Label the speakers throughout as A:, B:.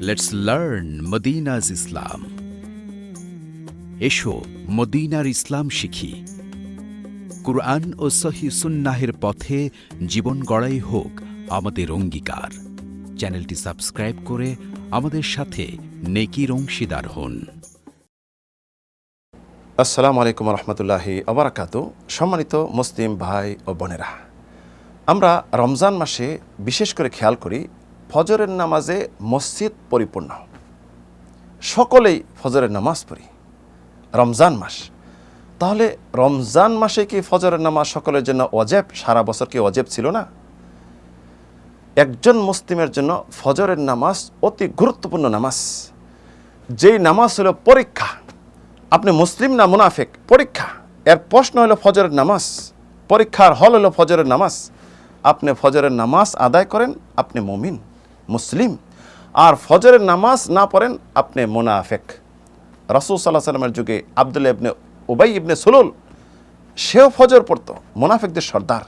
A: Let's learn মদিনাজ ইসলাম। এসো মদিনার ইসলাম শিখি। কুরআন ও সহি সুন্নাহের পথে জীবন গড়াই হোক আমাদের অঙ্গীকার। চ্যানেলটি সাবস্ক্রাইব করে আমাদের সাথে নেকির অংশীদার হন।
B: আসসালামু আলাইকুম রহমতুল্লাহি আবরাকাতু। সম্মানিত মুসলিম ভাই ও বোনেরা, আমরা রমজান মাসে বিশেষ করে খেয়াল করি ফজরের নামাজে মসজিদ পরিপূর্ণ, সকলেই ফজরের নামাজ পড়ি। রমজান মাস, তাহলে রমজান মাসে কি ফজরের নামাজ সকলের জন্য ওয়াজিব? সারা বছর কি ওয়াজিব ছিল না? একজন মুসলিমের জন্য ফজরের নামাজ অতি গুরুত্বপূর্ণ নামাজ। যেই নামাজ হলো পরীক্ষা, আপনি মুসলিম না মুনাফিক, পরীক্ষা। এর প্রশ্ন হলো ফজরের নামাজ, পরীক্ষার হল হলো ফজরের নামাজ। আপনি ফজরের নামাজ আদায় করেন, আপনি মুমিন মুসলিম। আর ফজরের নামাজ না পড়েন, আপনি মুনাফিক। রাসূল সাল্লাল্লাহু আলাইহি ওয়াসাল্লামের যুগে আব্দুল্লাহ ইবনে উবাই ইবনে সুলুল, সেও ফজর পড়তো, মুনাফিকদের সর্দার।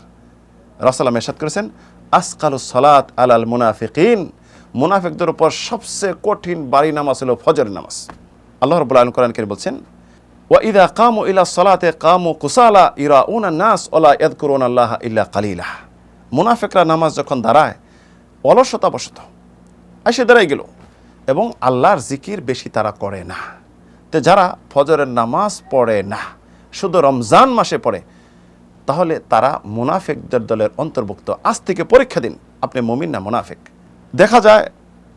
B: রাসূলুল্লাহ ইরশাদ করেছেন, আসকালুস সালাত আলাল মুনাফিকিন, মুনাফিকদের উপর সবচেয়ে কঠিন ভারী নামাজ হলো ফজরের নামাজ। আল্লাহ রাব্বুল আলামিন কোরআন কারীমে বলছেন, ওয়া ইযা কামু ইলা সালাতে কামু কুসালা ইরাউনা নাস ওয়ালা ইয়াযকুরুনাল্লাহা ইল্লা কালিলা। মুনাফিকরা নামাজ যখন দাঁড়ায় অলসতাবশত এসে দাঁড়াই গেল এবং আল্লাহর জিকির বেশি তারা করে না। তো যারা ফজরের নামাজ পড়ে না, শুধু রমজান মাসে পড়ে, তাহলে তারা মুনাফিকদের দলের অন্তর্ভুক্ত। আজ থেকে পরীক্ষা দিন, আপনি মুমিন না মুনাফিক। দেখা যায়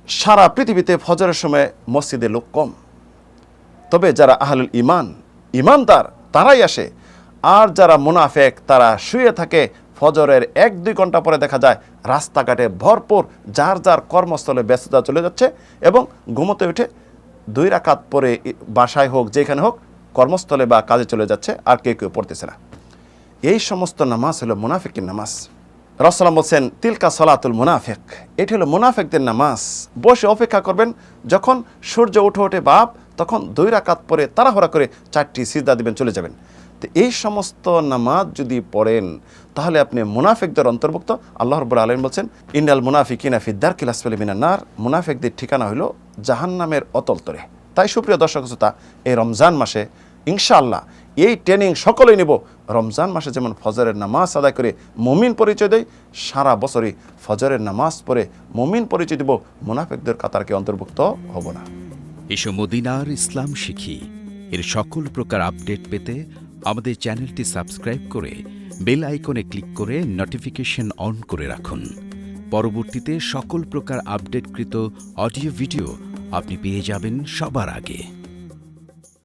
B: সারা পৃথিবীতে ফজরের সময় মসজিদে লোক কম, তবে যারা আহলুল ইমান, ইমানদার, তারাই আসে। আর যারা মুনাফিক তারা শুয়ে থাকে। ফজরের 1-2 ঘন্টা পরে দেখা যায় রাস্তাঘাটে ভরপুর, যার যার কর্মস্থলে ব্যস্ততা চলে যাচ্ছে এবং ঘুমোতে উঠে 2 রাকাত পরে বাসায় হোক যেখানে হোক কর্মস্থলে বা কাজে চলে যাচ্ছে, আর কেউ পড়তেছে না। এই সমস্ত নামাজ হলো মুনাফিকের নামাজ। রাসূলুল্লাহ বলছেন, তিলকা সালাতুল মুনাফিক, এটি হলো মুনাফিকদের নামাজ। বসে অপেক্ষা করবেন, যখন সূর্য উঠে বাপ, তখন 2 রাকাত পরে তাড়াহুড়া করে 4টি সিজদা দিবেন, চলে যাবেন। তো এই সমস্ত নামাজ যদি পড়েন, তাহলে আপনি মুনাফিকদের অন্তর্ভুক্ত। আল্লাহ রাব্বুল আলামিন বলছেন, ইন্নাল মুনাফিকিনা ফি দারকিল আসফালি মিনান নার, মুনাফিকদের ঠিকানা হলো জাহান্নামের অতলতরে। তাই সুপ্রিয় দর্শক শ্রোতা, এই রমজান মাসে ইনশাআল্লাহ এই ট্রেনিং সকলেই নেব। রমজান মাসে যেমন ফজরের নামাজ আদায় করে মুমিন পরিচয় দেয়, সারা বছরই ফজরের নামাজ পড়ে মুমিন পরিচয় দেব, মুনাফিকদের কাতারকে অন্তর্ভুক্ত হব না।
A: এসো মদিনার ইসলাম শিখি। এর সকল প্রকার আপডেট পেতে আমাদের চ্যানেলটি সাবস্ক্রাইব করে বেল আইকনে ক্লিক করে নোটিফিকেশন অন করে রাখুন। পরবর্তীতে সকল প্রকার আপডেটকৃত অডিও ভিডিও আপনি পেয়ে যাবেন সবার আগে।